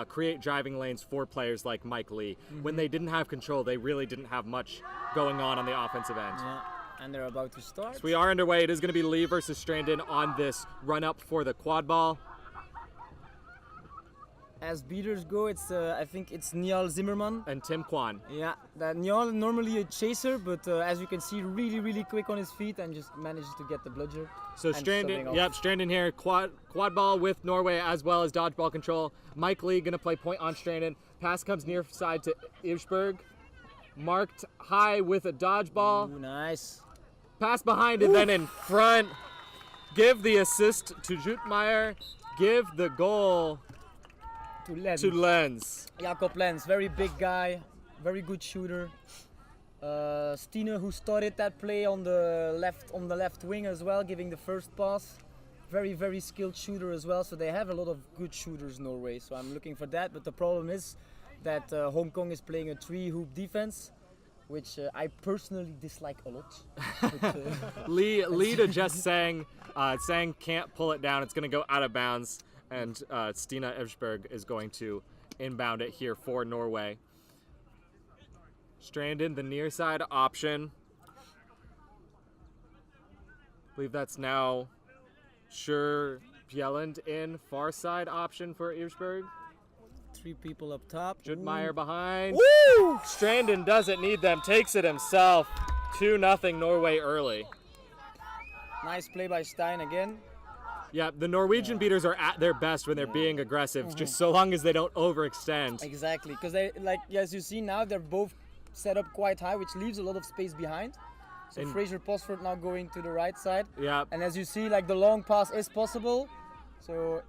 create driving lanes for players like Mike Lee. When they didn't have control, they really didn't have much going on the offensive end. Yeah, and they're about to start. So we are underway. It is going to be Lee versus Strandon on this run-up for the quad ball. As beaters go, it's I think it's Niall Zimmerman. And Tim Kwan. Yeah, that Niall normally a chaser, but as you can see, really quick on his feet and just manages to get the bludger. So Strandon, Strandon here, quad ball with Norway as well as dodgeball control. Mike Lee gonna play point on Strandon. Pass comes near side to Ivsberg. Marked high with a dodgeball. Ooh, nice. Pass behind and then in front. Give the assist to Jutmeyer. Give the goal to Lenz. Jakob Lenz, very big guy, very good shooter. Stine, who started that play on the left wing as well, giving the first pass. Very skilled shooter as well. So they have a lot of good shooters, Norway. So I'm looking for that. But the problem is that Hong Kong is playing a 3-hoop defense, which I personally dislike a lot. But, Lee to just saying can't pull it down. It's going to go out of bounds. And Stina Evsberg is going to inbound it here for Norway. Strandon, the near side option. I believe that's now Bjelland in far side option for Evsberg. 3 people up top. Jutmeyer behind. Woo! Strandon doesn't need them, takes it himself. 2-0 Norway early. Nice play by Stein again. Yeah, the Norwegian beaters are at their best when they're being aggressive, just so long as they don't overextend. Exactly, because they, as you see now, they're both set up quite high, which leaves a lot of space behind. So Fraser Posford now going to the right side. Yeah. And as you see, the long pass is possible. So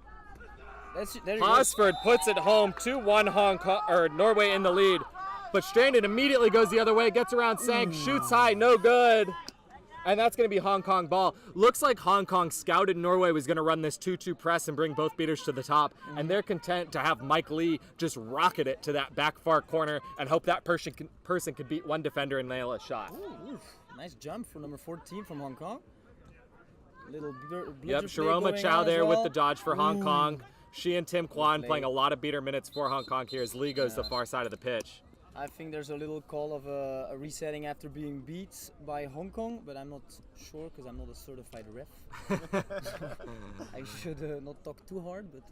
there Posford puts it home, 2-1 Norway in the lead. But Strandon immediately goes the other way, gets around Sang, shoots high, no good. And that's going to be Hong Kong ball. Looks like Hong Kong scouted Norway was going to run this 2-2 press and bring both beaters to the top. And they're content to have Mike Lee just rocket it to that back far corner and hope that person can beat one defender and nail a shot. Ooh, nice jump for number 14 from Hong Kong. Little Yep, Sharoma Chow there with the dodge for Hong Kong. She and Tim Kwan playing a lot of beater minutes for Hong Kong here as Lee goes the far side of the pitch. I think there's a little call of a resetting after being beat by Hong Kong, but I'm not sure because I'm not a certified ref. I should not talk too hard, but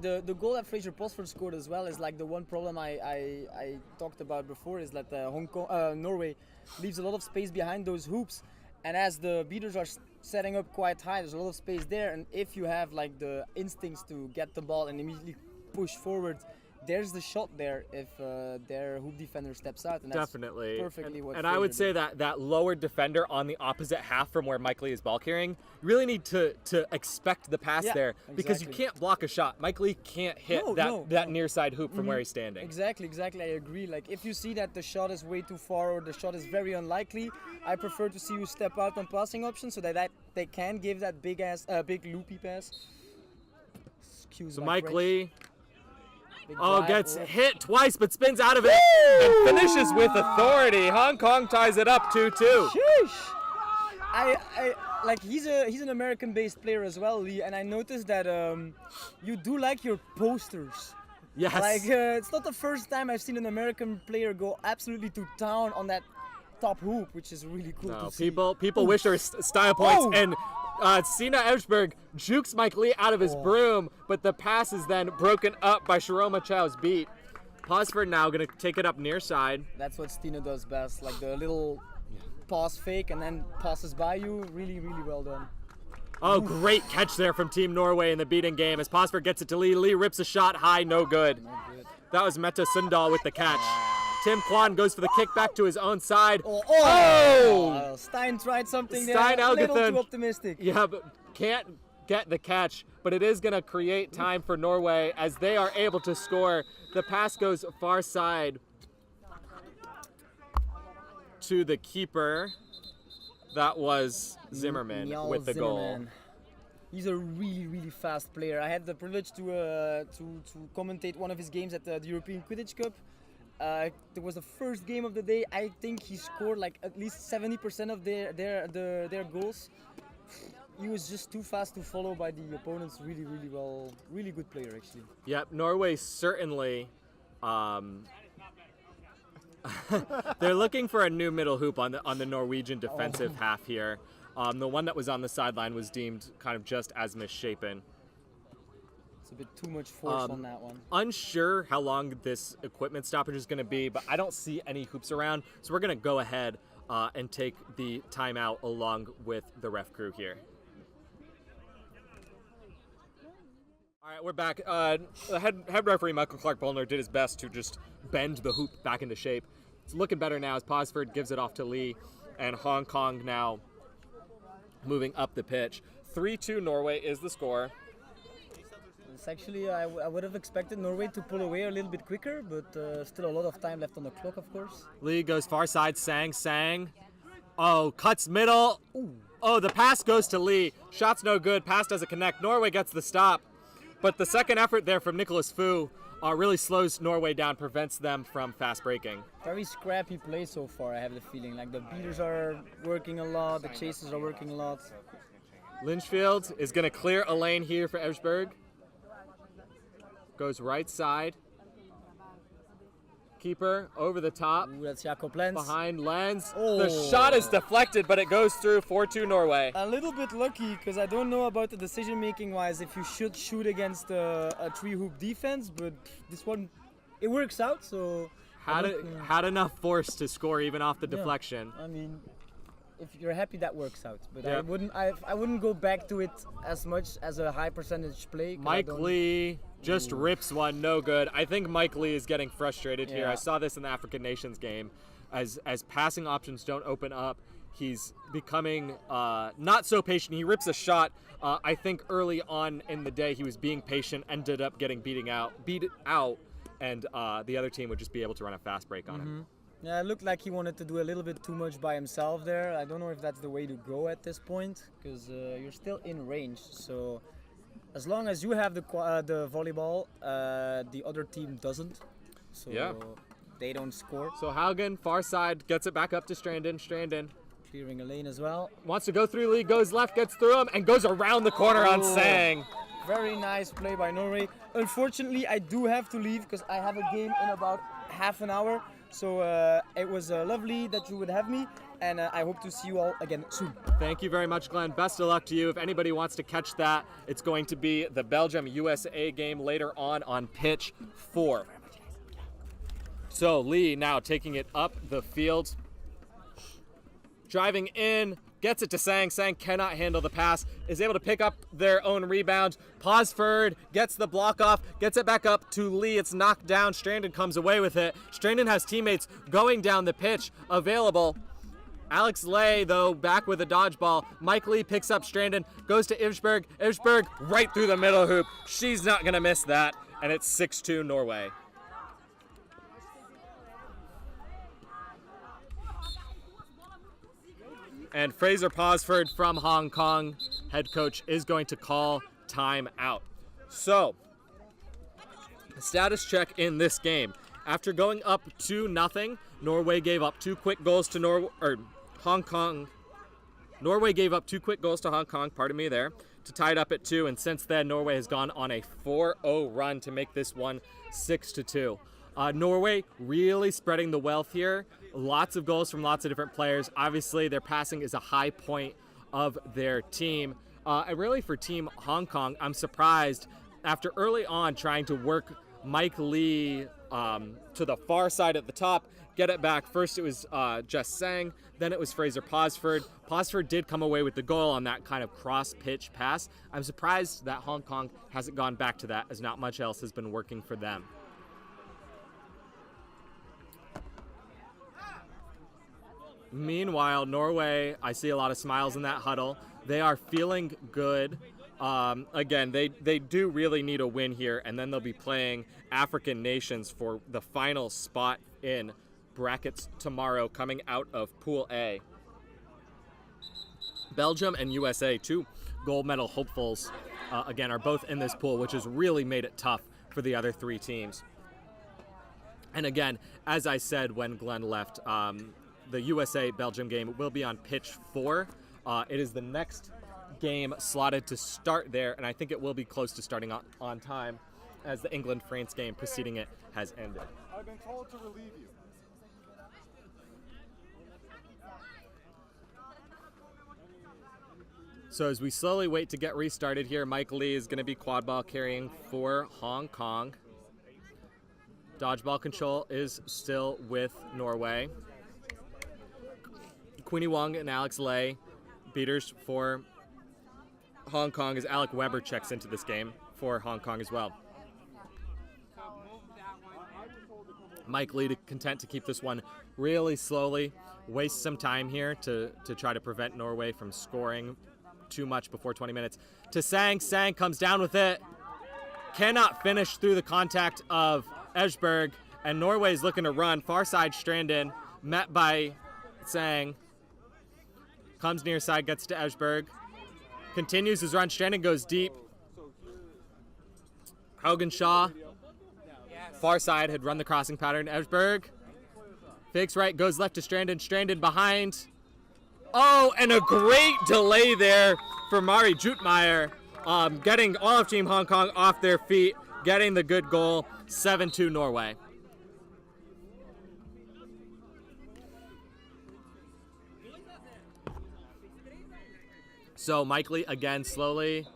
the goal that Fraser Posford scored as well is the one problem I talked about before is that Norway leaves a lot of space behind those hoops, and as the beaters are setting up quite high, there's a lot of space there, and if you have the instincts to get the ball and immediately push forward, there's the shot there if their hoop defender steps out. And that's definitely perfectly what and I would say that lower defender on the opposite half from where Mike Lee is ball carrying, you really need to expect the pass there because you can't block a shot. Mike Lee can't hit that near side hoop from where he's standing. Exactly, I agree. If you see that the shot is way too far or the shot is very unlikely, I prefer to see you step out on passing options so that they can give that big loopy pass. So Mike Lee drive, gets hit twice but spins out of it and finishes with authority. Hong Kong ties it up 2-2. Sheesh! He's an American-based player as well, Lee, and I noticed that you do like your posters. Yes. It's not the first time I've seen an American player go absolutely to town on that top hoop, which is really cool to see. People wish there were style points, and Sina Evsberg jukes Mike Lee out of his broom, but the pass is then broken up by Sharoma Chow's beat. Posford now going to take it up near side. That's what Stina does best, the little pass fake and then passes by you. Really well done. Oh, great catch there from Team Norway in the beating game as Posford gets it to Lee. Lee rips a shot high, no good. That was Meta Sundal with the catch. Tim Kwan goes for the kick back to his own side. Stein tried something Stein there, a little too optimistic. Yeah, but can't get the catch, but it is going to create time for Norway as they are able to score. The pass goes far side to the keeper. That was Zimmerman with the goal. He's a really fast player. I had the privilege to commentate one of his games at the European Quidditch Cup. It was the first game of the day. I think he scored at least 70% of their goals. he was just too fast to follow by the opponents. Really good player actually. Yep, Norway certainly. They're looking for a new middle hoop on the Norwegian defensive half here. The one that was on the sideline was deemed kind of just as misshapen. It's a bit too much force on that one. Unsure how long this equipment stoppage is going to be, but I don't see any hoops around, so we're going to go ahead and take the timeout along with the ref crew here. All right, we're back. The head referee, Michael Clark-Bollner, did his best to just bend the hoop back into shape. It's looking better now as Posford gives it off to Lee, and Hong Kong now moving up the pitch. 3-2 Norway is the score. It's actually, I would have expected Norway to pull away a little bit quicker, but still a lot of time left on the clock, of course. Lee goes far side, Sang. Oh, cuts middle. Ooh. Oh, the pass goes to Lee. Shot's no good, pass doesn't connect. Norway gets the stop. But the second effort there from Nicholas Fu really slows Norway down, prevents them from fast breaking. Very scrappy play so far, I have the feeling. Like the beaters are working a lot, the chasers are working a lot. Lynchfield is going to clear a lane here for Evsberg. Goes right side. Keeper over the top. Ooh, that's Jakob Lenz. Behind Lenz. Oh. The shot is deflected, but it goes through. 4-2 Norway. A little bit lucky, because I don't know about the decision-making wise if you should shoot against a three-hoop defense, but this one, it works out, so... Had enough force to score even off the deflection. I mean, if you're happy, that works out. But Yep. I wouldn't go back to it as much as a high percentage play. Mike Lee just rips one, no good. I think Mike Lee is getting frustrated here. Yeah. I saw this in the African Nations game. As passing options don't open up, he's becoming not so patient. He rips a shot. I think early on in the day he was being patient, ended up getting beat out, and the other team would just be able to run a fast break on him. Yeah, it looked like he wanted to do a little bit too much by himself there. I don't know if that's the way to go at this point, because you're still in range. So as long as you have the volleyball, the other team doesn't. So Yeah. they don't score. So Haugen, far side, gets it back up to Strandon. Strandon Clearing a lane as well. wants to go through Lee, goes left, gets through him, and goes around the corner on Sang. Very nice play by Norway. Unfortunately, I do have to leave because I have a game in about half an hour. So it was lovely that you would have me, and I hope to see you all again soon. Thank you very much, Glenn. Best of luck to you. If anybody wants to catch that, it's going to be the Belgium-USA game later on pitch 4. So Lee now taking it up the field. Driving in, gets it to Sang. Sang cannot handle the pass, is able to pick up their own rebound. Posford gets the block off, gets it back up to Lee. It's knocked down. Strandon comes away with it. Strandon has teammates going down the pitch available. Alex Lay, though, back with a dodgeball. Mike Lee picks up Strandon, goes to Ivsberg. Ivsberg right through the middle hoop. She's not going to miss that, and it's 6-2 Norway. And Fraser Posford from Hong Kong, head coach, is going to call time out. So, status check in this game. After going up 2-0, Norway gave up 2 quick goals to Hong Kong. Norway gave up 2 quick goals to Hong Kong, pardon me there, to tie it up at 2. And since then, Norway has gone on a 4-0 run to make this one 6-2. Norway really spreading the wealth here. Lots of goals from lots of different players. Obviously, their passing is a high point of their team. And really for Team Hong Kong, I'm surprised after early on trying to work Mike Lee to the far side at the top, get it back. First it was just Sang, then it was Fraser Posford. Posford did come away with the goal on that kind of cross-pitch pass. I'm surprised that Hong Kong hasn't gone back to that, as not much else has been working for them. Meanwhile, Norway, I see a lot of smiles in that huddle. They are feeling good. Again, they do really need a win here, and then they'll be playing African nations for the final spot in brackets tomorrow, coming out of Pool A. Belgium and USA, 2 gold medal hopefuls, again, are both in this pool, which has really made it tough for the other 3 teams. And again, as I said when Glenn left, the USA-Belgium game will be on pitch 4. It is the next game slotted to start there, and I think it will be close to starting on time as the England-France game preceding it has ended. I've been told to relieve you. So as we slowly wait to get restarted here, Mike Lee is going to be quad ball carrying for Hong Kong. Dodgeball control is still with Norway. Queenie Wong and Alex Lay, beaters for Hong Kong, as Alec Weber checks into this game for Hong Kong as well. Mike Lee content to keep this one really slowly, waste some time here to try to prevent Norway from scoring too much before 20 minutes. To Sang. Sang comes down with it. Cannot finish through the contact of Eshberg, and Norway's looking to run. Far side Strandon, met by Sang. Comes near side, gets to Eshberg. Continues his run. Strandon goes deep. Hogan Shaw. Far side had run the crossing pattern. Eshberg fakes right, goes left to Strandon. Strandon behind. Oh, and a great delay there for Mari Jutmeyer, getting all of Team Hong Kong off their feet, getting the good goal, 7-2 Norway. So Mike Lee again slowly.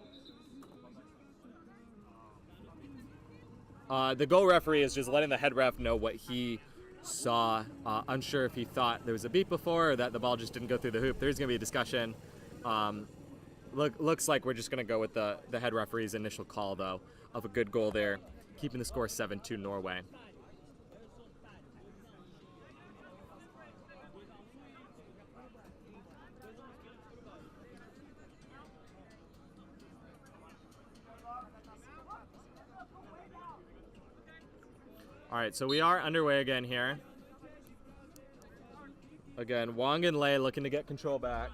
The goal referee is just letting the head ref know what he saw. Unsure if he thought there was a beat before or that the ball just didn't go through the hoop. There's going to be a discussion. Looks like we're just going to go with the head referee's initial call, though, of a good goal there, keeping the score 7-2 Norway. All right, so we are underway again here. Again, Wong and Lei looking to get control back.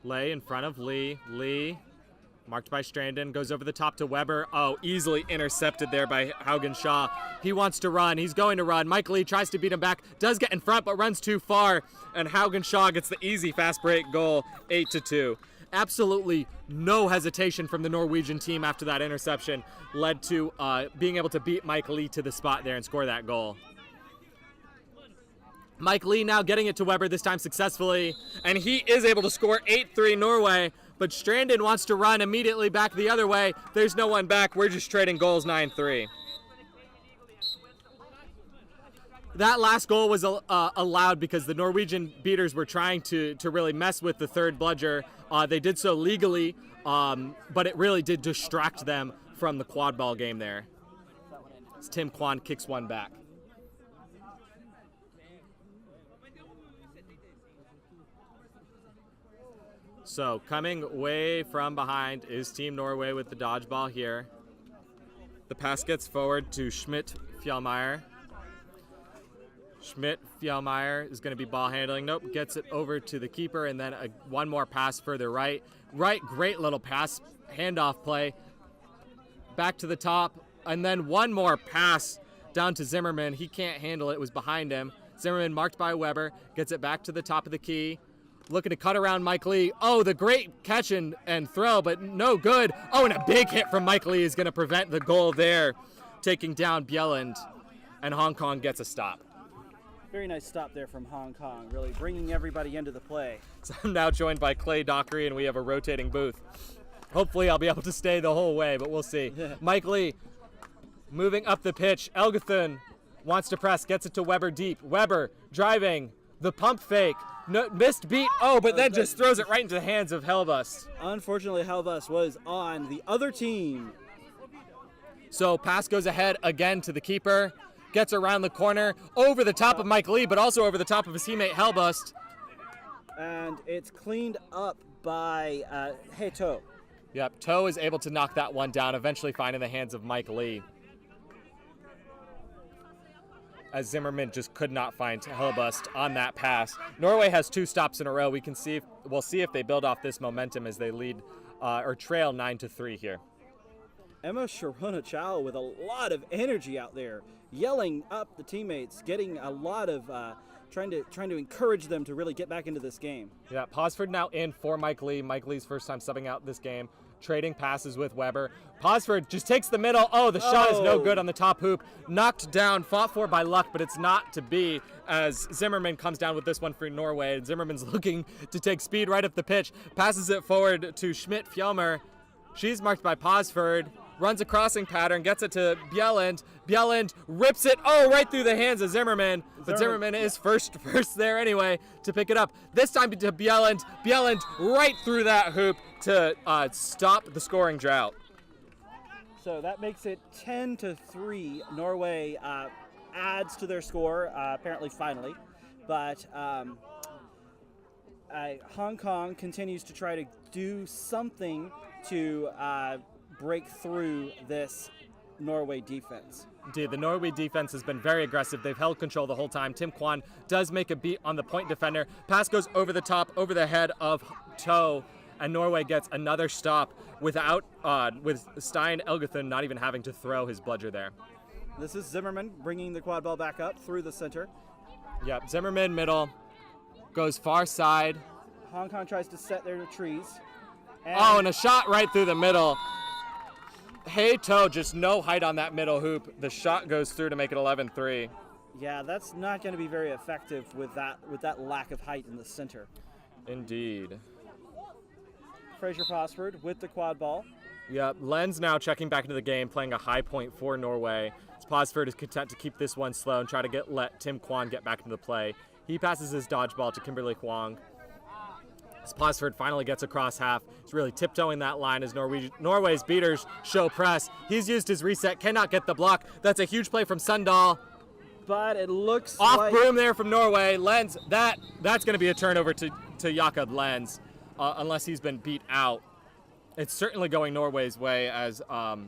Lei in front of Lee. Lee, marked by Strandon, goes over the top to Weber. Oh, easily intercepted there by Haugen Shaw. He wants to run. He's going to run. Mike Lee tries to beat him back. Does get in front, but runs too far. And Haugen Shaw gets the easy fast break goal, 8-2. Absolutely no hesitation from the Norwegian team after that interception led to being able to beat Mike Lee to the spot there and score that goal. Mike Lee now getting it to Weber, this time successfully, and he is able to score 8-3 Norway, but Strandon wants to run immediately back the other way. There's no one back. We're just trading goals, 9-3. That last goal was allowed because the Norwegian beaters were trying to really mess with the third bludger. They did so legally, but it really did distract them from the quad ball game there. As Tim Kwan kicks one back. So coming way from behind is Team Norway with the dodgeball here. The pass gets forward to Schmidt-Fjellmeyer. Schmidt-Fjellmeyer is going to be ball handling. Nope, gets it over to the keeper, and then one more pass further right. Great little pass, handoff play. Back to the top, and then one more pass down to Zimmerman. He can't handle it. It was behind him. Zimmerman marked by Weber, gets it back to the top of the key. Looking to cut around Mike Lee. Oh, the great catch and throw, but no good. Oh, and a big hit from Mike Lee is going to prevent the goal there, taking down Bjelland, and Hong Kong gets a stop. Very nice stop there from Hong Kong, really bringing everybody into the play. So I'm now joined by Clay Dockery, and we have a rotating booth. Hopefully I'll be able to stay the whole way, but we'll see. Mike Lee moving up the pitch. Elgathun wants to press, gets it to Weber deep. Weber driving, the pump fake. No, missed beat, but then just throws it right into the hands of Helbust. Unfortunately, Helbust was on the other team. So pass goes ahead again to the keeper. Gets around the corner, over the top of Mike Lee, but also over the top of his teammate Helbust. And it's cleaned up by Heto. Yep, Toe is able to knock that one down, eventually finding the hands of Mike Lee. As Zimmerman just could not find Helbust on that pass. Norway has 2 stops in a row. We'll see if they build off this momentum as they lead or trail 9-3 here. Emma Sharona Chow with a lot of energy out there, yelling up the teammates, getting a lot of trying to encourage them to really get back into this game. Yeah, Posford now in for Mike Lee. Mike Lee's first time subbing out this game. Trading passes with Weber. Posford just takes the middle. Oh, the shot is no good on the top hoop. Knocked down, fought for by Luck, but it's not to be as Zimmerman comes down with this one for Norway. Zimmerman's looking to take speed right up the pitch. Passes it forward to Schmidt-Fjellmer. She's marked by Posford. Runs a crossing pattern, gets it to Bjelland. Bjelland rips it, right through the hands of Zimmerman. But Zimmerman is first there anyway to pick it up. This time to Bjelland. Bjelland right through that hoop to stop the scoring drought. So that makes it 10-3. Norway adds to their score, apparently finally. But Hong Kong continues to try to do something to break through this Norway defense. Indeed, the Norway defense has been very aggressive. They've held control the whole time. Tim Kwan does make a beat on the point defender. Pass goes over the top, over the head of Toe, and Norway gets another stop with Stein Elgerthun not even having to throw his bludger there. This is Zimmerman bringing the quad ball back up through the center. Yep, Zimmerman middle, goes far side. Hong Kong tries to set their trees. And a shot right through the middle. Hey Toe, just no height on that middle hoop. The shot goes through to make it 11-3. Yeah, that's not going to be very effective with that lack of height in the center. Indeed. Fraser Posford with the quad ball. Yep, Lenz now checking back into the game, playing a high point for Norway. Posford is content to keep this one slow and try to let Tim Kwan get back into the play. He passes his dodgeball to Kimberly Huang. As Posford finally gets across half, he's really tiptoeing that line as Norway's beaters show press. He's used his reset, cannot get the block. That's a huge play from Sundal. But it looks off broom there from Norway. Lenz, that's going to be a turnover to Jakob Lenz, unless he's been beat out. It's certainly going Norway's way as Toe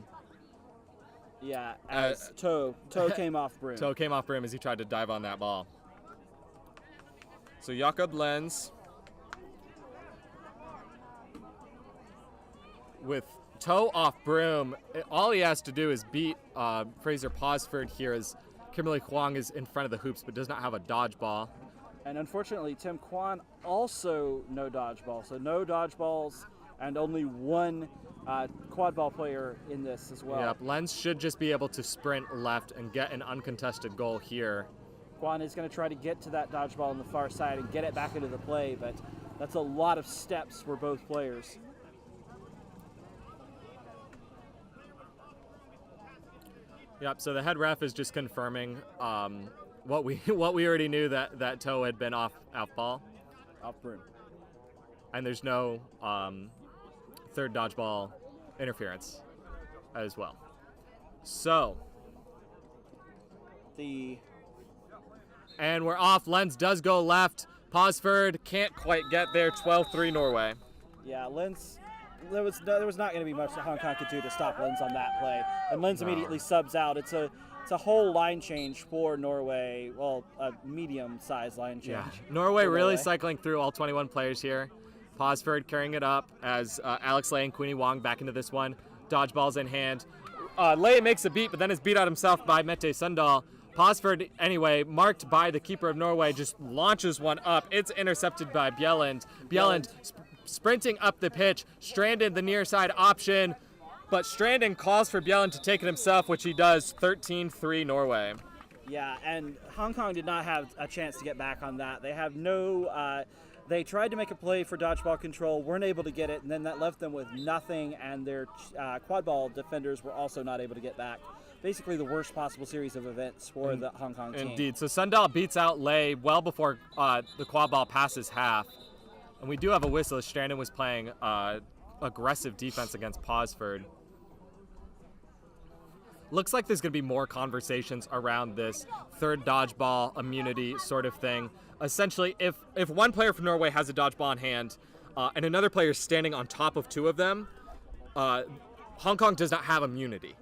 came off broom. Toe came off broom as he tried to dive on that ball. So Jakob Lenz with Toe off broom. All he has to do is beat Fraser Posford here as Kimberly Huang is in front of the hoops but does not have a dodgeball. And unfortunately, Tim Kwan also no dodgeball. So no dodgeballs and only one quad ball player in this as well. Yep, Lenz should just be able to sprint left and get an uncontested goal here. Kwan is going to try to get to that dodgeball on the far side and get it back into the play, but that's a lot of steps for both players. Yep, so the head ref is just confirming what we already knew, that Toe had been off ball. Off broom. And there's no third dodgeball interference as well. So. And we're off. Lenz does go left. Posford can't quite get there. 12-3 Norway. Yeah, Lenz. There was not going to be much that Hong Kong could do to stop Lenz on that play, and Lenz immediately subs out. It's a whole line change for Norway. Well, a medium-sized line change. Yeah, Norway really cycling through all 21 players here. Posford carrying it up as Alex Lay and Queenie Wong back into this one. Dodgeballs in hand. Lay makes a beat, but then is beat out himself by Mette Sundal. Posford, anyway, marked by the keeper of Norway, just launches one up. It's intercepted by Bjelland. Bjelland sprinting up the pitch, Stranded the near side option, but Strandon calls for Bjelland to take it himself, which he does. 13-3 Norway. Yeah, and Hong Kong did not have a chance to get back on that. They have no. They tried to make a play for dodgeball control, weren't able to get it, and then that left them with nothing, and their quad ball defenders were also not able to get back. Basically the worst possible series of events for the Hong Kong team. Indeed. So Sundal beats out Lay well before the quad ball passes half. And we do have a whistle as Strandon was playing aggressive defense against Posford. Looks like there's going to be more conversations around this third dodgeball immunity sort of thing. Essentially, if one player from Norway has a dodgeball in hand and another player is standing on top of two of them, Hong Kong does not have immunity.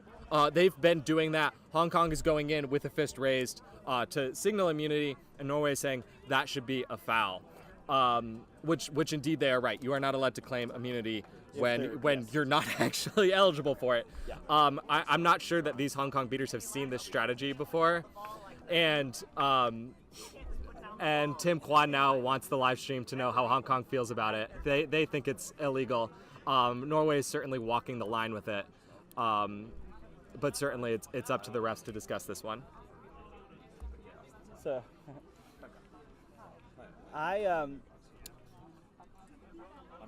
They've been doing that. Hong Kong is going in with a fist raised to signal immunity, and Norway is saying that should be a foul. Which indeed they are right. You are not allowed to claim immunity when you're not actually eligible for it. Yeah. I'm not sure that these Hong Kong beaters have seen this strategy before, and And Tim Kwan now wants the live stream to know how Hong Kong feels about it. They think it's illegal. Norway is certainly walking the line with it. But certainly it's up to the refs to discuss this one. So,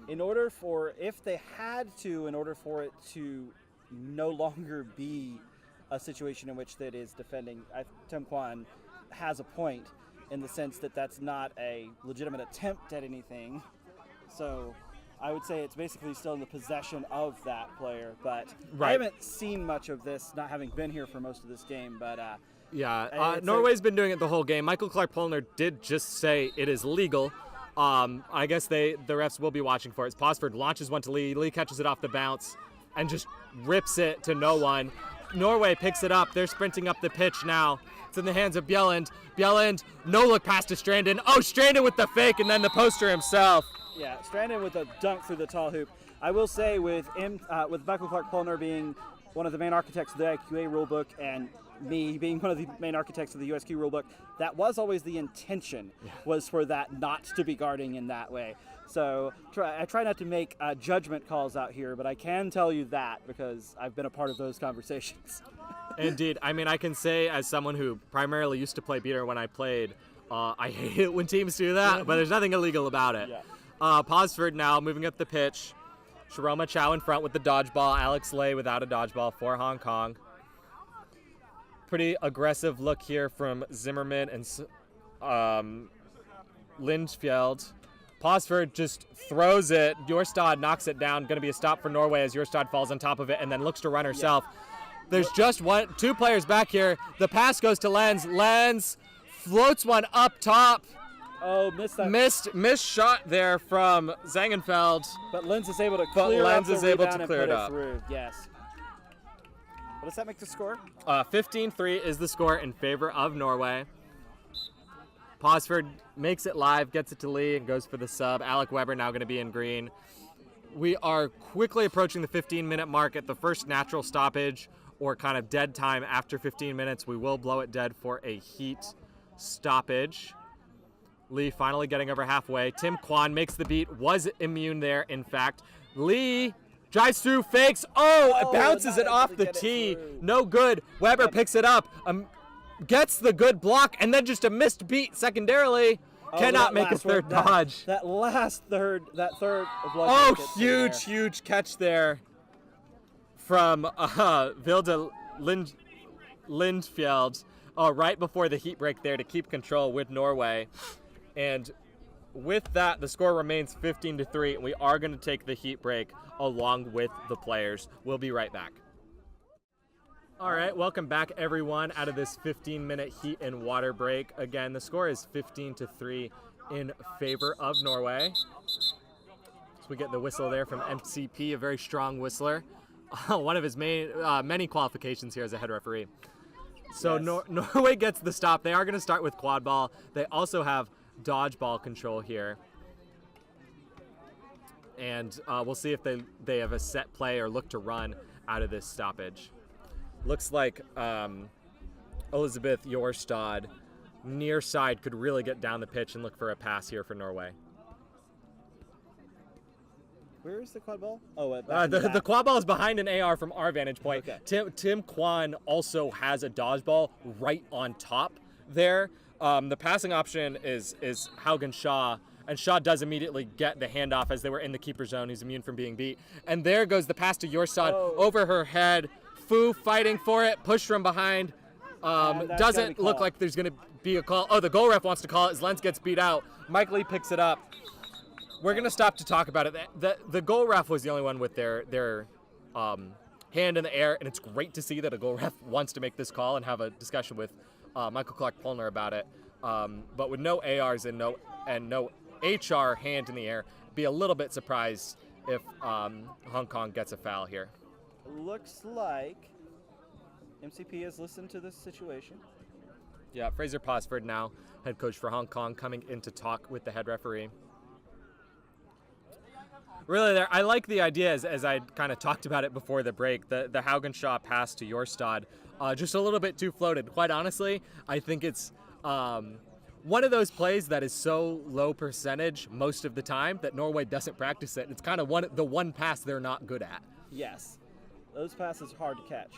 in order for it to no longer be a situation in which that is defending, Tim Kwan has a point in the sense that that's not a legitimate attempt at anything. So I would say it's basically still in the possession of that player, but Right. I haven't seen much of this, not having been here for most of this game, but Norway's been doing it the whole game. Michael Clark-Polner did just say it is legal. I guess the refs will be watching for it. Posford launches one to Lee. Lee catches it off the bounce and just rips it to no one. Norway picks it up. They're sprinting up the pitch now. It's in the hands of Bjelland. Bjelland, no look pass to Strandon. Oh, Strandon with the fake and then the poster himself. yeah, Strandon with a dunk through the tall hoop. I will say with Michael Clark-Polner being one of the main architects of the IQA rulebook and me being one of the main architects of the USQ rulebook, that was always the intention, was for that not to be guarding in that way. So I try not to make judgment calls out here, but I can tell you that because I've been a part of those conversations. Indeed. I mean, I can say as someone who primarily used to play beater when I played, I hate it when teams do that, but there's nothing illegal about it. Yeah. Posford now moving up the pitch. Sharoma Chow in front with the dodgeball. Alex Lay without a dodgeball for Hong Kong. Pretty aggressive look here from Zimmerman and Lindfjeld. Posford just throws it. Jorstad knocks it down. Going to be a stop for Norway as Jorstad falls on top of it and then looks to run herself. There's just two players back here. The pass goes to Lenz. Lenz floats one up top. Oh, missed that. Missed shot there from Zangenfeld. But Lenz is able to But clear Lenz up is the able to rebound and clear put it up. through. Yes. What does that make the score? 15-3 is the score in favor of Norway. Posford makes it live, gets it to Lee, and goes for the sub. Alec Weber now going to be in green. We are quickly approaching the 15-minute mark at the first natural stoppage or kind of dead time after 15 minutes. We will blow it dead for a heat stoppage. Lee finally getting over halfway. Tim Kwan makes the beat, was immune there, in fact. Lee drives through, fakes. Oh, it bounces it off the tee. No good. Weber picks it up, gets the good block, and then just a missed beat secondarily. Cannot make a third dodge. That third Oh, huge catch there from Vilde Lindfjeld right before the heat break there to keep control with Norway. And with that, the score remains 15-3, and we are going to take the heat break along with the players. We'll be right back. All right, welcome back, everyone, out of this 15-minute heat and water break. Again, the score is 15-3 in favor of Norway. So we get the whistle there from MCP, a very strong whistler. One of his many qualifications here as a head referee. So yes. Norway gets the stop. They are going to start with quad ball. They also have dodgeball control here. And we'll see if they have a set play or look to run out of this stoppage. Looks like Elizabeth Jorstad near side could really get down the pitch and look for a pass here for Norway. Where is the quad ball? Oh, the quad ball is behind an AR from our vantage point. Okay. Tim Kwan also has a dodgeball right on top there. The passing option is Haugen Shaw, and Shaw does immediately get the handoff as they were in the keeper zone. He's immune from being beat. And there goes the pass to Jorstad over her head. Fu fighting for it, pushed from behind. Doesn't look like there's going to be a call. Oh, the goal ref wants to call it as Lenz gets beat out. Mike Lee picks it up. We're going to stop to talk about it. The goal ref was the only one with their hand in the air, and it's great to see that a goal ref wants to make this call and have a discussion with Michael Clark-Polner about it. But with no ARs and no HR hand in the air, be a little bit surprised if Hong Kong gets a foul here. Looks like MCP has listened to this situation. Yeah, Fraser Posford now, head coach for Hong Kong, coming in to talk with the head referee. Really, I like the idea, as I kind of talked about it before the break, the Haugenshaw pass to Jorstad, just a little bit too floated. Quite honestly, I think it's one of those plays that is so low percentage most of the time that Norway doesn't practice it. It's kind of the one pass they're not good at. Yes. Those passes are hard to catch.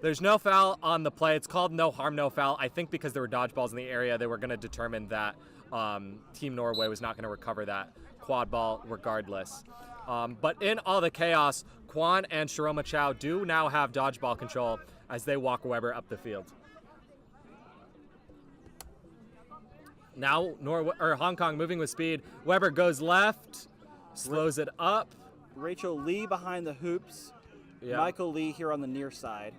There's no foul on the play. It's called no harm, no foul. I think because there were dodgeballs in the area, they were going to determine that Team Norway was not going to recover that quad ball regardless. But in all the chaos, Kwan and Sharoma Chow do now have dodgeball control as they walk Weber up the field. Now Hong Kong moving with speed. Weber goes left, slows it up. Rachel Lee behind the hoops. Yeah. Michael Lee here on the near side.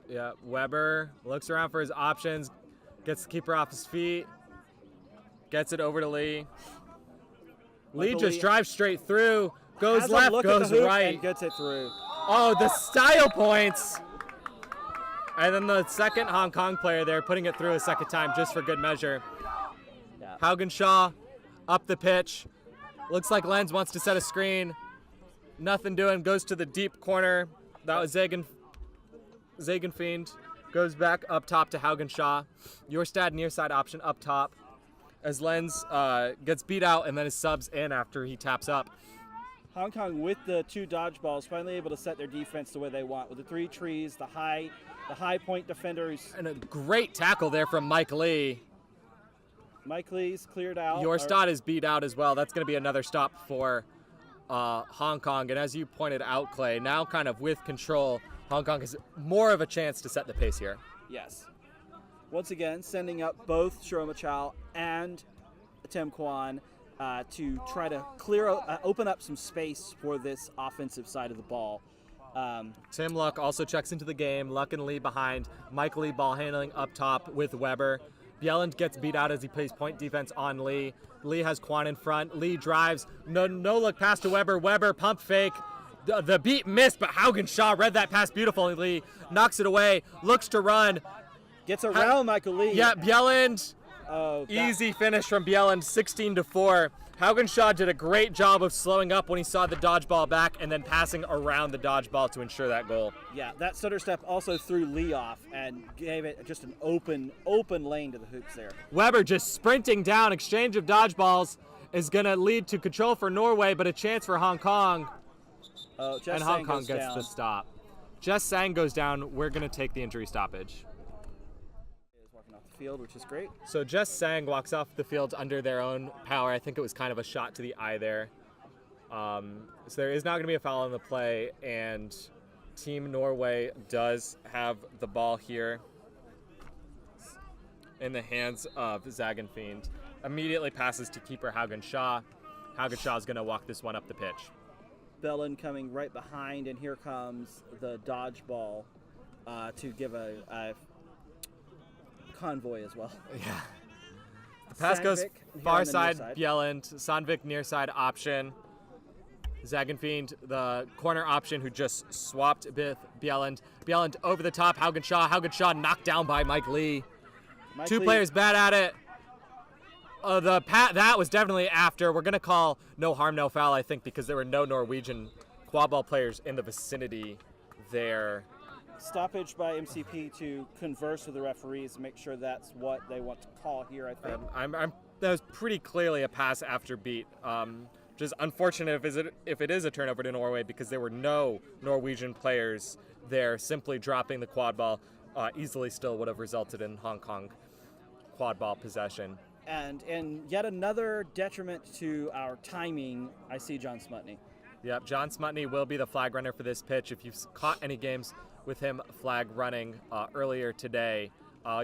Yeah, Weber looks around for his options, gets the keeper off his feet, gets it over to Lee. Lee just drives straight through, goes left, goes right. And gets it through. Oh, the style points! And then the second Hong Kong player there putting it through a second time just for good measure. Yeah. Haugenshaw up the pitch. Looks like Lenz wants to set a screen. Nothing doing, goes to the deep corner. That was Zagenfiend. Goes back up top to Haugenshaw. Jorstad near side option up top. As Lenz gets beat out and then his subs in after he taps up. Hong Kong with the 2 dodgeballs finally able to set their defense the way they want with the 3 trees, the high point defenders. And a great tackle there from Mike Lee. Mike Lee's cleared out. Jorstad is beat out as well. That's going to be another stop for Hong Kong. And as you pointed out, Clay, now kind of with control, Hong Kong has more of a chance to set the pace here. Yes. Once again, sending up both Sharoma Chow and Tim Kwan to try to open up some space for this offensive side of the ball. Tim Luck also checks into the game. Luck and Lee behind. Mike Lee ball handling up top with Weber. Bjelland gets beat out as he plays point defense on Lee. Lee has Kwan in front. Lee drives. No look pass to Weber. Weber pump fake. The beat missed, but Haugenshaw read that pass beautifully. Knocks it away. Looks to run. Gets around Michael Lee. Yeah, Bjelland. Oh, Easy finish from Bjelland, 16-4. Haugenshaw did a great job of slowing up when he saw the dodgeball back and then passing around the dodgeball to ensure that goal. Yeah, that stutter step also threw Lee off and gave it just an open lane to the hoops there. Weber just sprinting down. Exchange of dodgeballs is going to lead to control for Norway, but a chance for Hong Kong. Oh, Jess and Hong Sang Kong goes gets down. the stop. Jess Sang goes down. We're going to take the injury stoppage. Is walking off the field, which is great. So Jess Sang walks off the field under their own power. I think it was kind of a shot to the eye there. So there is not going to be a foul on the play, and Team Norway does have the ball here in the hands of Zagenfiend. Immediately passes to keeper Haugenshaw. Haugenshaw is going to walk this one up the pitch. Bellin coming right behind, and here comes the dodgeball to give a convoy as well. Yeah. The pass goes Sandvik here far on the near side, side. Bjelland. Sandvik near side option. Zagenfiend, the corner option, who just swapped with Bjelland. Bjelland over the top, Haugenshaw. Haugenshaw knocked down by Mike Lee. Mike Two Lee- players bad at it. That was definitely after. We're going to call no harm, no foul, I think, because there were no Norwegian quadball players in the vicinity there. Stoppage by MCP to converse with the referees, make sure that's what they want to call here, I think. That was pretty clearly a pass after beat. Which is unfortunate if it is a turnover to Norway, because there were no Norwegian players there. Simply dropping the quad ball easily still would have resulted in Hong Kong quad ball possession. And yet another detriment to our timing, I see John Smutney. Yep, John Smutney will be the flag runner for this pitch. If you've caught any games with him flag running earlier today,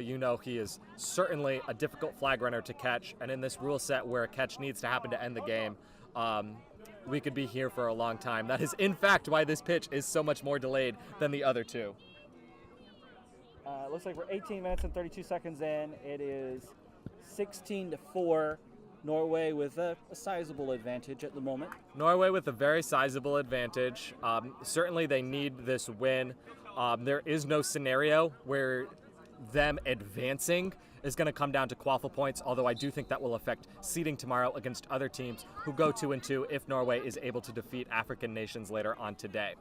you know he is certainly a difficult flag runner to catch. And in this rule set where a catch needs to happen to end the game, we could be here for a long time. That is, in fact, why this pitch is so much more delayed than the other two. Looks like we're 18 minutes and 32 seconds in. It is 16-4. Norway with a sizable advantage at the moment. Norway with a very sizable advantage. Certainly they need this win. There is no scenario where them advancing is going to come down to quaffle points, although I do think that will affect seeding tomorrow against other teams who go 2-2 if Norway is able to defeat African nations later on today.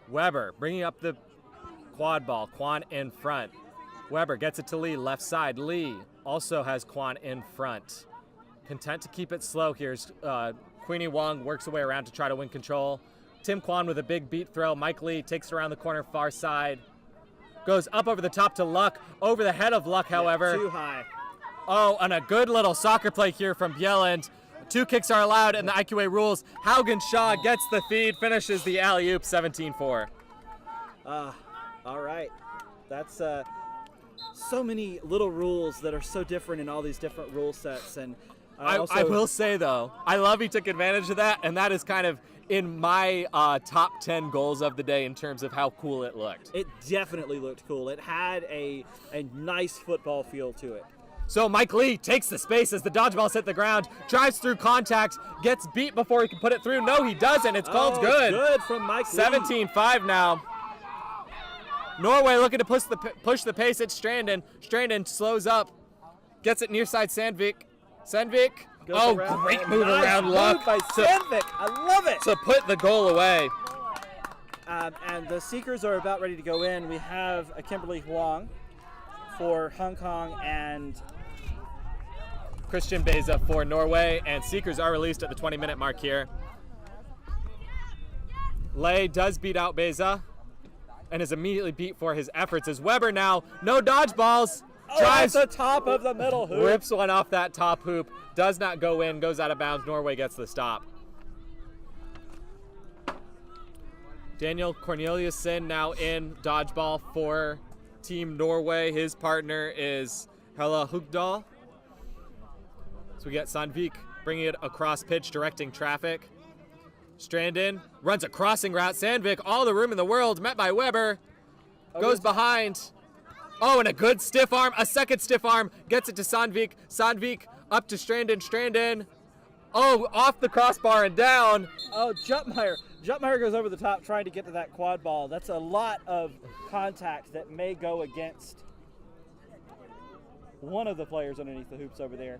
Weber bringing up the quad ball, Kwan in front. Weber gets it to Lee, left side. Lee also has Quan in front. Content to keep it slow here. Queenie Wong works her way around to try to win control. Tim Quan with a big beat throw. Mike Lee takes it around the corner far side. Goes up over the top to Luck. Over the head of Luck, however. Too high. Oh, and a good little soccer play here from Bjelland. 2 kicks are allowed in the IQA rules. Haugen Shaw gets the feed, finishes the alley-oop, 17-4. All right. That's so many little rules that are so different in all these different rule sets. And I will say, though, I love he took advantage of that, and that is kind of in my top 10 goals of the day in terms of how cool it looked. It definitely looked cool. It had a nice football feel to it. So Mike Lee takes the space as the dodgeball's hit the ground, drives through contact, gets beat before he can put it through. No, he doesn't. It's called good. Good from Mike Lee. 17-5 now. Norway looking to push the pace at Strandon. Strandon slows up, gets it near side Sandvik. Sandvik. Oh, great move around Luck by Sandvik. I love it. to put the goal away. And the Seekers are about ready to go in. We have a Kimberly Huang for Hong Kong and Christian Beza for Norway, and Seekers are released at the 20-minute mark here. Lay does beat out Beza and is immediately beat for his efforts as Weber now, no dodgeballs, drives the top of the middle hoop. Rips one off that top hoop, does not go in, goes out of bounds. Norway gets the stop. Daniel Corneliusson now in dodgeball for Team Norway. His partner is Hella Hugdal. So we get Sandvik bringing it across pitch, directing traffic. Strandon runs a crossing route. Sandvik, all the room in the world, met by Weber. Goes behind. Oh, and a good stiff arm, a second stiff arm, gets it to Sandvik. Sandvik up to Strandon. Strandon, oh, off the crossbar and down. Oh, Jutmeyer. Jutmeyer goes over the top trying to get to that quad ball. That's a lot of contact that may go against one of the players underneath the hoops over there.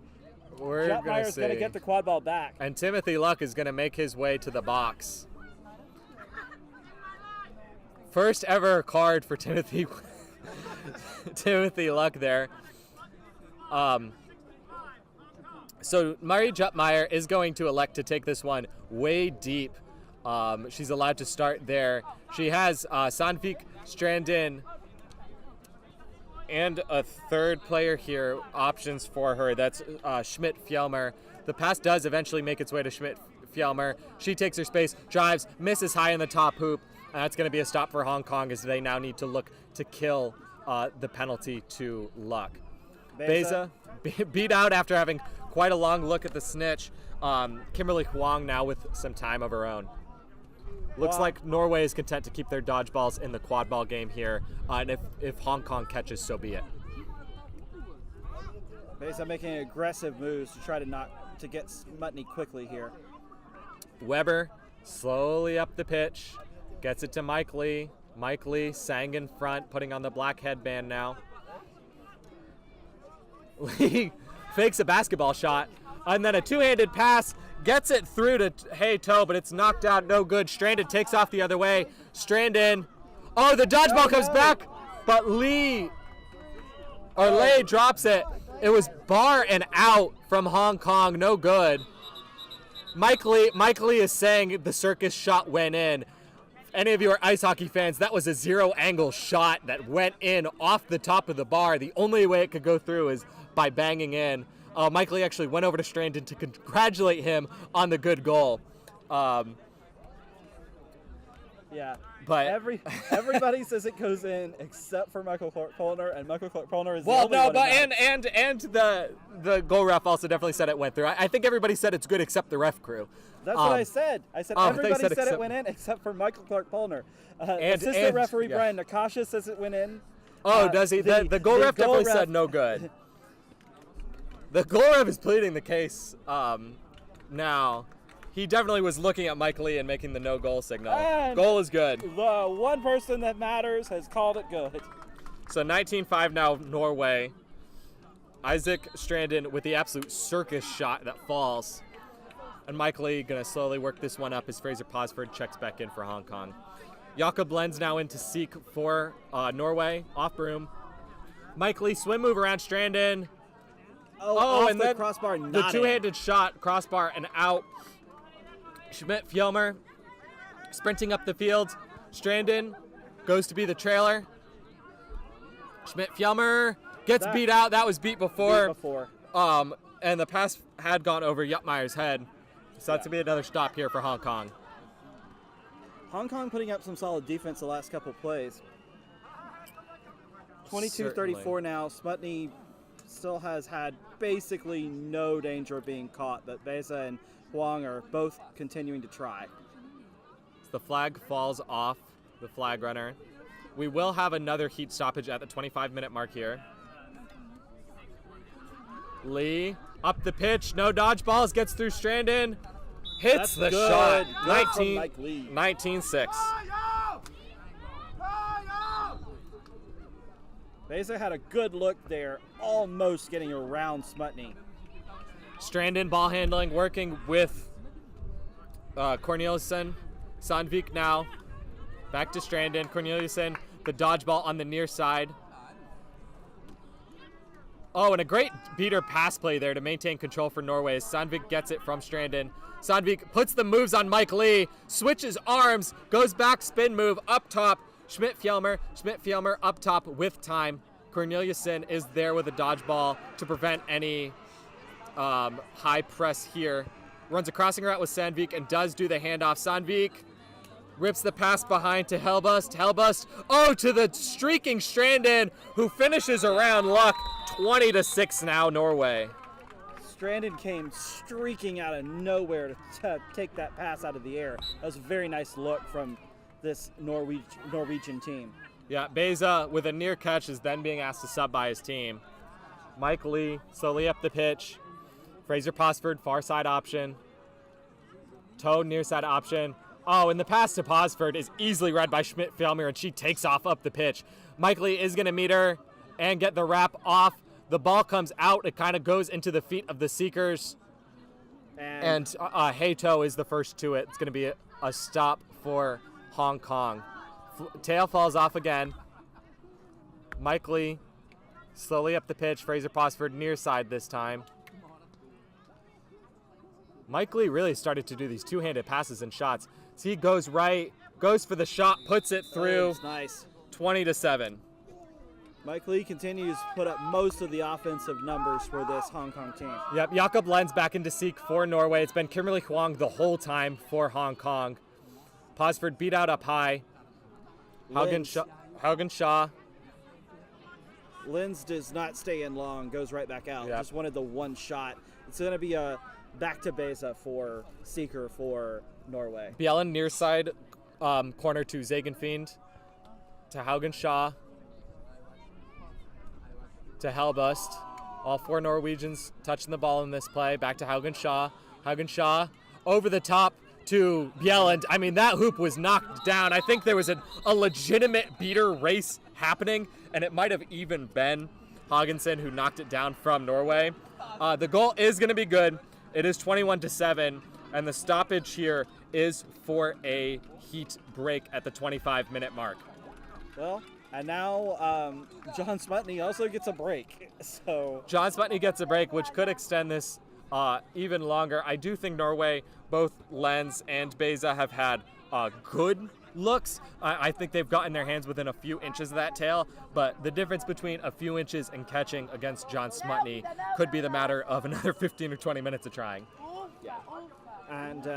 Jutmeyer's going to get the quad ball back. And Timothy Luck is going to make his way to the box. First ever card for Timothy Luck there. So Mari Jutmeyer is going to elect to take this one way deep. She's allowed to start there. She has Sandvik, Strandon, and a third player here, options for her. That's Schmidt-Fjellmer. The pass does eventually make its way to Schmidt-Fjellmer. She takes her space, drives, misses high in the top hoop. And that's going to be a stop for Hong Kong as they now need to look to kill the penalty to Luck. Beza beat out after having quite a long look at the snitch. Kimberly Huang now with some time of her own. Looks like Norway is content to keep their dodgeballs in the quad ball game here, and if Hong Kong catches, so be it. Beza making aggressive moves to try to get Smutney quickly here. Weber slowly up the pitch, gets it to Mike Lee. Mike Lee sang in front, putting on the black headband now. Lee fakes a basketball shot, and then a two-handed pass, gets it through to Hey-To, but it's knocked out, no good. Strandon takes off the other way. Strandon, oh, the dodgeball comes back, but Lay drops it. It was bar and out from Hong Kong, no good. Mike Lee is saying the circus shot went in. Any of you are ice hockey fans, that was a zero-angle shot that went in off the top of the bar. The only way it could go through is by banging in. Mike Lee actually went over to Strandon to congratulate him on the good goal. Yeah, but everybody says it goes in except for Michael Clark-Polner, and Michael Clark-Polner is the only one. And the goal ref also definitely said it went through. I think everybody said it's good except the ref crew. That's what I said. I said everybody said it went in except for Michael Clark-Polner. Assistant referee Brian Nakasha says it went in. Oh, does he? The goal ref definitely said no good. The goal ref is pleading the case now. He definitely was looking at Mike Lee and making the no goal signal. And goal is good. The one person that matters has called it good. So 19-5 now, Norway. Isaac Strandon with the absolute circus shot that falls. And Mike Lee going to slowly work this one up as Fraser Posford checks back in for Hong Kong. Jakob Lenz now in to seek for Norway. Off broom. Mike Lee swim move around Strandon. Off and the then crossbar, the not in. two-handed shot, crossbar and out. Schmidt-Fjellmer sprinting up the field. Strandon goes to be the trailer. Schmidt-Fjellmer gets beat out. That was beat before. And the pass had gone over Yupmeyer's head. So that's going to be another stop here for Hong Kong. Hong Kong putting up some solid defense the last couple plays. 22-34 now. Smutny still has had basically no danger of being caught, but Beza and Huang are both continuing to try. The flag falls off the flag runner. We will have another heat stoppage at the 25-minute mark here. Lee up the pitch, no dodgeballs, gets through Strandon, hits the shot. Good from Mike Lee. 19-6. Beza had a good look there, almost getting around Smutny. Strandon ball handling, working with Corneliusen. Sandvik now. Back to Strandon. Corneliusen, the dodgeball on the near side. Oh, and a great beater pass play there to maintain control for Norway. Sandvik gets it from Strandon. Sandvik puts the moves on Mike Lee, switches arms, goes back, spin move, up top. Schmidt-Fjellmer up top with time. Corneliusen is there with a dodgeball to prevent any high press here. Runs a crossing route with Sandvik and does do the handoff. Sandvik rips the pass behind to Helbust. To the streaking Strandon, who finishes around luck. 20-6 now, Norway. Strandon came streaking out of nowhere to take that pass out of the air. That was a very nice look from this Norwegian team. Yeah, Beza with a near catch is then being asked to sub by his team. Mike Lee slowly up the pitch. Fraser Posford, far side option. Toe near side option. Oh, and the pass to Posford is easily read by Schmidt-Fjellmer, and she takes off up the pitch. Mike Lee is going to meet her and get the wrap off. The ball comes out. It kind of goes into the feet of the Seekers. And Hato is the first to it. It's going to be a stop for Hong Kong. Tail falls off again. Mike Lee slowly up the pitch. Fraser Posford near side this time. Mike Lee really started to do these two-handed passes and shots. So he goes right, goes for the shot, puts it through. That's nice. 20-7. Mike Lee continues to put up most of the offensive numbers for this Hong Kong team. Yep, Jakob Lenz back into Seek for Norway. It's been Kimberly Huang the whole time for Hong Kong. Posford beat out up high. Haugen Shaw. Lenz does not stay in long, goes right back out. Yep. Just wanted the one shot. It's going to be a back to Beza for Seeker for Norway. Bjellen near side corner to Zagenfiend. To Haugen Shaw. To Helbust. All four Norwegians touching the ball in this play. Back to Haugen Shaw. Haugen Shaw over the top to Bjelland. I mean, that hoop was knocked down. I think there was a legitimate beater race happening, and it might have even been Haagensen who knocked it down from Norway. The goal is going to be good. It is 21-7, and the stoppage here is for a heat break at the 25-minute mark. Well, and now John Smutny also gets a break. So John Smutny gets a break, which could extend this even longer. I do think Norway, both Lenz and Beza, have had good looks. I think they've gotten their hands within a few inches of that tail, but the difference between a few inches and catching against John Smutny could be the matter of another 15 or 20 minutes of trying. yeah, and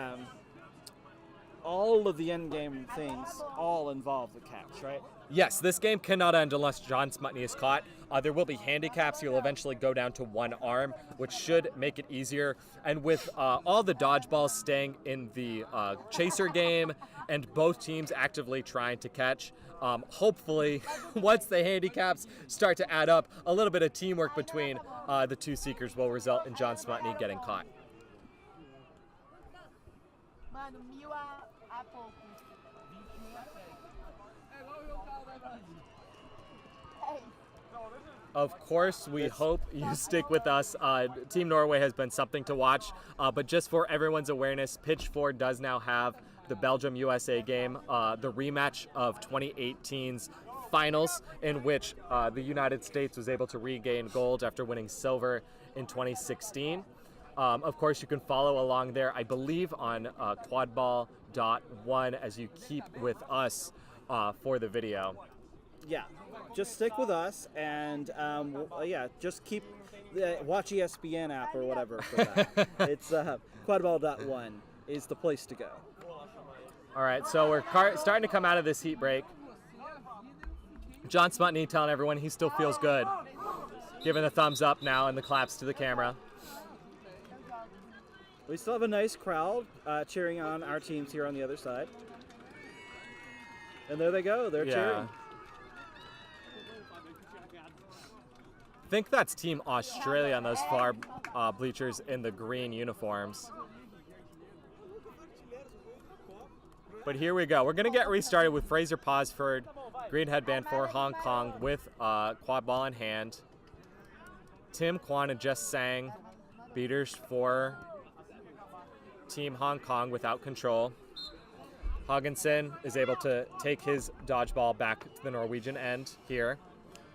all of the end game things all involve the catch, right? Yes, this game cannot end unless John Smutny is caught. There will be handicaps. He'll eventually go down to one arm, which should make it easier. And with all the dodgeballs staying in the chaser game and both teams actively trying to catch, hopefully, once the handicaps start to add up, a little bit of teamwork between the two seekers will result in John Smutny getting caught. Of course, we hope you stick with us. Team Norway has been something to watch, but just for everyone's awareness, Pitch 4 does now have the Belgium-USA game, the rematch of 2018's finals in which the United States was able to regain gold after winning silver in 2016. Of course, you can follow along there, I believe, on quadball.one as you keep with us for the video. Yeah, just stick with us, and yeah, just keep watch ESPN app or whatever for that. It's quadball.one is the place to go. All right, so we're starting to come out of this heat break. John Smutny telling everyone he still feels good, giving the thumbs up now and the claps to the camera. We still have a nice crowd cheering on our teams here on the other side. And there they go, they're cheering. I think that's Team Australia on those far bleachers in the green uniforms. But here we go. We're going to get restarted with Fraser Posford, green headband for Hong Kong with quad ball in hand. Tim Kwan and Jess Sang, beaters for Team Hong Kong without control. Hogginson is able to take his dodgeball back to the Norwegian end here.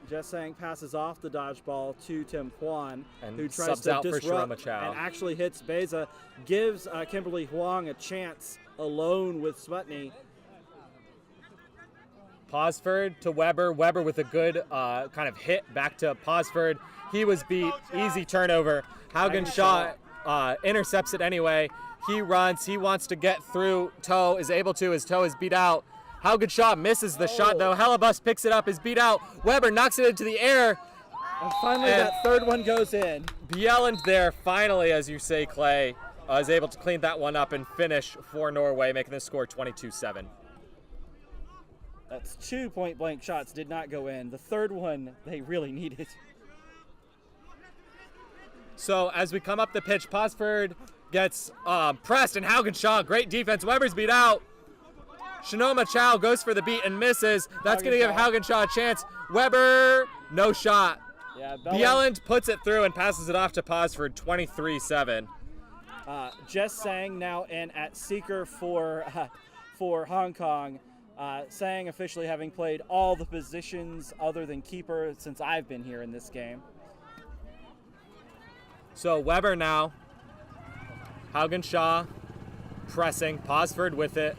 Jess Sang passes off the dodgeball to Tim Kwan, and who tries subs to out for disrupt Shiroma Chow. and actually hits Beza, gives Kimberly Huang a chance alone with Smutny. Posford to Weber. Weber with a good kind of hit back to Posford. He was beat. Easy turnover. Haugen Shaw intercepts it anyway. He runs. He wants to get through. Toe is able to. His toe is beat out. Haugen Shaw misses the shot, though. Hellebust picks it up, is beat out. Weber knocks it into the air. And finally, that third one goes in. Bjelland there, finally, as you say, Clay, is able to clean that one up and finish for Norway, making the score 22-7. That's 2 point-blank shots did not go in. The third one, they really needed. So as we come up the pitch, Posford gets pressed, and Haugen Shaw, great defense. Weber's beat out. Shiroma Chow goes for the beat and misses. That's going to give Haugen Shaw a chance. Weber, no shot. Yeah, Bjelland puts it through and passes it off to Posford, 23-7. Jess Sang now in at seeker for Hong Kong. Sang officially having played all the positions other than keeper since I've been here in this game. So Weber now. Haugen Shaw pressing. Posford with it.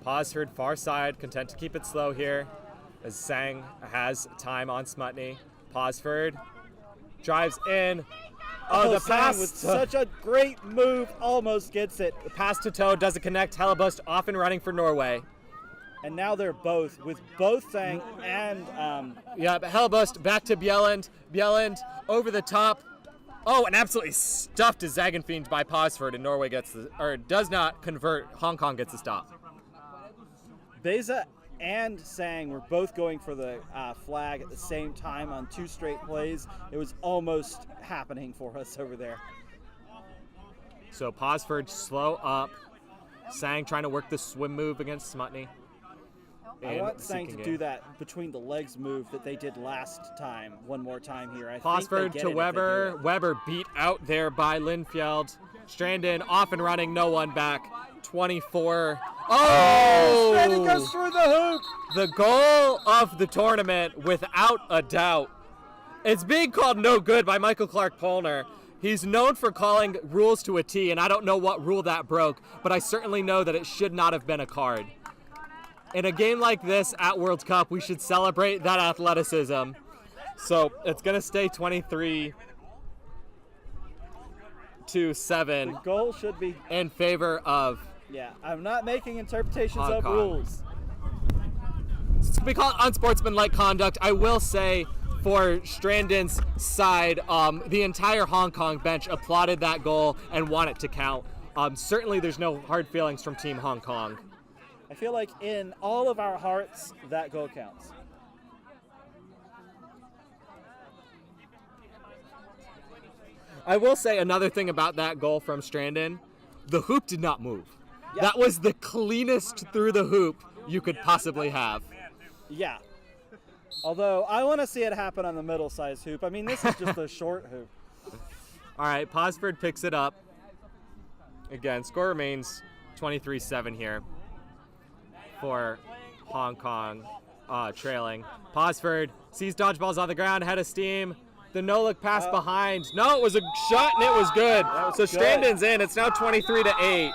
Posford far side, content to keep it slow here as Sang has time on Smutny. Posford drives in. Oh, the Sang pass with such a great move, almost gets it. The pass to toe doesn't connect. Hellebust off and running for Norway. And now they're both, with both Sang and... Yeah, but Hellebust back to Bjelland. Bjelland over the top. Oh, and absolutely stuffed to Zagenfiend by Posford, and Norway gets the, or does not convert. Hong Kong gets the stop. Beza and Sang were both going for the flag at the same time on 2 straight plays. It was almost happening for us over there. So Posford slow up. Sang trying to work the swim move against Smutny. I want Sang to do that between the legs move that they did last time one more time here. Posford to Weber. Weber beat out there by Linfjeld. Strandon off and running, no one back. 24. Oh! Strandon goes through the hoop. The goal of the tournament, without a doubt. It's being called no good by Michael Clark Polner. He's known for calling rules to a T, and I don't know what rule that broke, but I certainly know that it should not have been a card. In a game like this at World Cup, we should celebrate that athleticism. So it's going to stay 23-7. The goal should be in favor of... Yeah, I'm not making interpretations Hong of Kong. rules. It's going to be called unsportsmanlike conduct. I will say, for Strandon's side, the entire Hong Kong bench applauded that goal and want it to count. Certainly there's no hard feelings from Team Hong Kong. I feel like in all of our hearts, that goal counts. I will say another thing about that goal from Strandon. The hoop did not move. Yep. That was the cleanest through the hoop you could possibly have. Yeah. Although, I want to see it happen on the middle-sized hoop. I mean, this is just a short hoop. All right, Posford picks it up. Again, score remains 23-7 here. for Hong Kong trailing. Posford sees dodgeballs on the ground, head of steam. The no-look pass behind. No, it was a shot and it was good. So good. Strandon's in. It's now 23-8.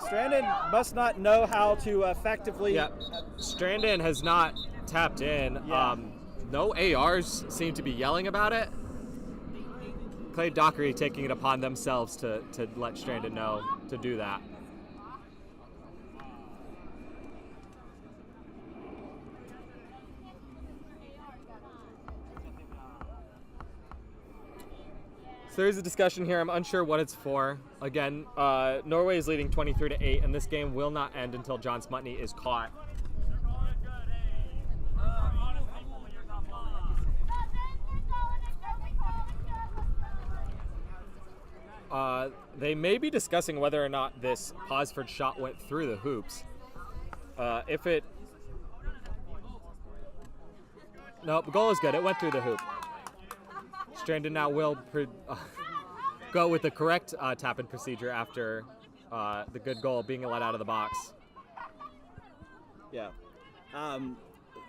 Strandon must not know how to effectively. Yeah, Strandon has not tapped in. Yeah. No ARs seem to be yelling about it. Clay Dockery taking it upon themselves to let Strandon know to do that. So there's a discussion here. I'm unsure what it's for. Again, Norway is leading 23-8, and this game will not end until John Smutney is caught. They may be discussing whether or not this Posford shot went through the hoops. If it... Nope, the goal is good. It went through the hoop. Strandon now will go with the correct tap-in procedure after the good goal being let out of the box. Yeah.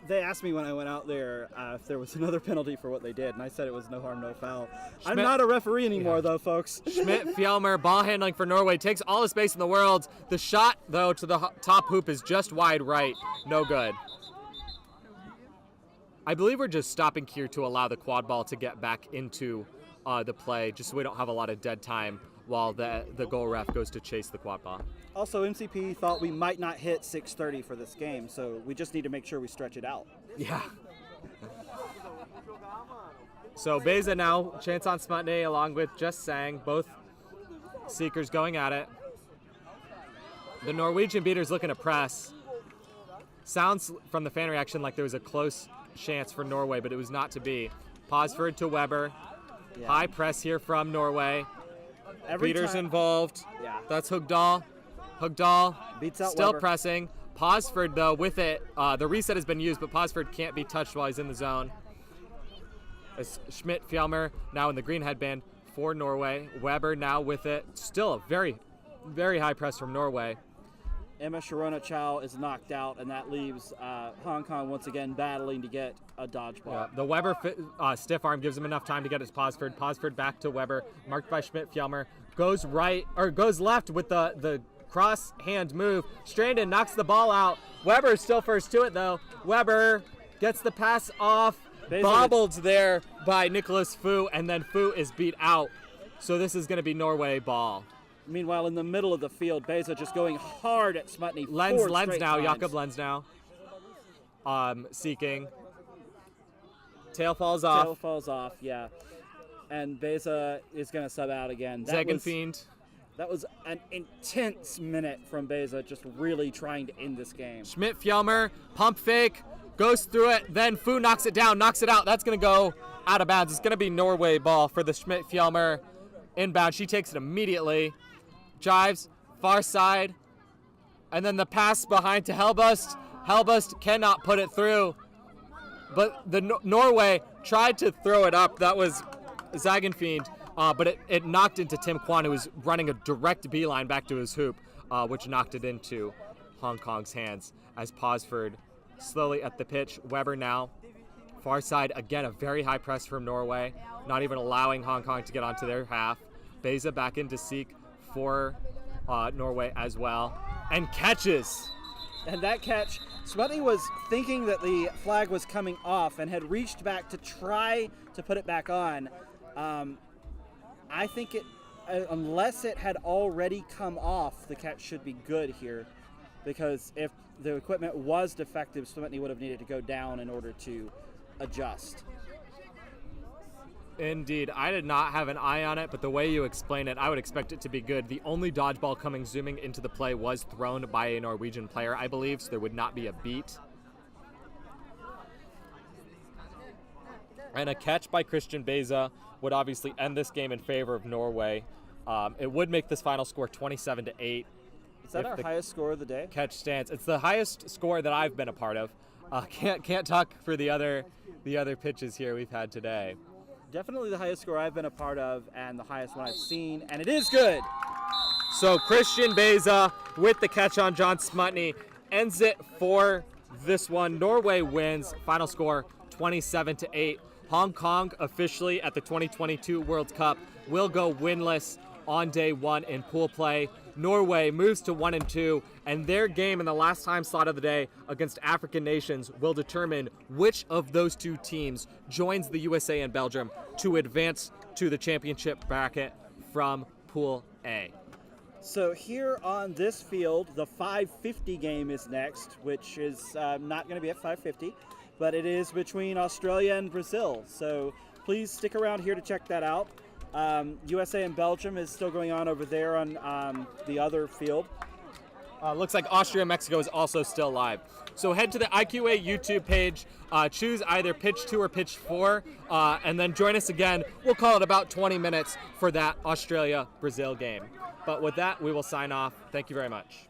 They asked me when I went out there if there was another penalty for what they did, and I said it was no harm, no foul. I'm not a referee anymore, though, folks. Schmidt-Fjellmer, ball handling for Norway, takes all the space in the world. The shot, though, to the top hoop is just wide right. No good. I believe we're just stopping here to allow the quad ball to get back into the play, just so we don't have a lot of dead time while the goal ref goes to chase the quad ball. Also, MCP thought we might not hit 6:30 for this game, so we just need to make sure we stretch it out. Yeah. So Beza now, chance on Smutney along with Just Sang, both seekers going at it. The Norwegian beater's looking to press. Sounds from the fan reaction like there was a close chance for Norway, but it was not to be. Posford to Weber. Yeah. High press here from Norway. Every Beater's time- involved. Yeah. That's Hugdahl. Hugdahl Beats out still Weber. pressing. Posford, though, with it. The reset has been used, but Posford can't be touched while he's in the zone. As Schmidt-Fjellmer now in the green headband for Norway. Weber now with it. Still a very, very high press from Norway. Emma Sharona Chow is knocked out, and that leaves Hong Kong once again battling to get a dodgeball. The Weber stiff arm gives him enough time to get his Posford. Posford back to Weber, marked by Schmidt-Fjellmer. Goes left with the cross hand move. Strandon knocks the ball out. Weber still first to it though. Weber gets the pass off, bobbled there by Nicholas Fu, and then Fu is beat out. So this is going to be Norway ball. Meanwhile, in the middle of the field, Beza just going hard at Smutney. Lenz four straight now, times. Jakob Lenz now. Seeking. Tail falls off. Tail falls off, yeah. And Beza is going to sub out again. Zegenfiend. That was an intense minute from Beza, just really trying to end this game. Schmidt-Fjellmer, pump fake, goes through it, then Fu knocks it down, knocks it out. That's going to go out of bounds. It's going to be Norway ball for the Schmidt-Fjellmer inbound. She takes it immediately. Jives, far side, and then the pass behind to Helbust. Helbust cannot put it through, but the Norway tried to throw it up. That was Zagenfiend, but it knocked into Tim Kwan, who was running a direct beeline back to his hoop, which knocked it into Hong Kong's hands as Posford slowly at the pitch. Weber now, far side, again a very high press from Norway, not even allowing Hong Kong to get onto their half. Beza back in to seek for Norway as well, and catches. And that catch, Smutney was thinking that the flag was coming off and had reached back to try to put it back on. I think unless it had already come off, the catch should be good here, because if the equipment was defective, Smutney would have needed to go down in order to adjust. Indeed. I did not have an eye on it, but the way you explain it, I would expect it to be good. The only dodgeball zooming into the play was thrown by a Norwegian player, I believe, so there would not be a beat. And a catch by Christian Beza would obviously end this game in favor of Norway. It would make this final score 27-8. Is that our highest score of the day? Catch stands. It's the highest score that I've been a part of. Can't talk for the other pitches here we've had today. Definitely the highest score I've been a part of, and the highest one I've seen, and it is good. So Christian Beza with the catch on John Smutney ends it for this one. Norway wins. Final score 27-8. Hong Kong officially at the 2022 World Cup will go winless on day one in pool play. Norway moves to 1-2, and their game in the last time slot of the day against African nations will determine which of those two teams joins the USA and Belgium to advance to the championship bracket from Pool A. So here on this field, the 550 game is next, which is not going to be at 550, but it is between Australia and Brazil. So please stick around here to check that out. USA and Belgium is still going on over there on the other field. Looks like Austria and Mexico is also still live. So head to the IQA YouTube page, choose either pitch 2 or pitch 4, and then join us again. We'll call it about 20 minutes for that Australia-Brazil game. But with that, we will sign off. Thank you very much.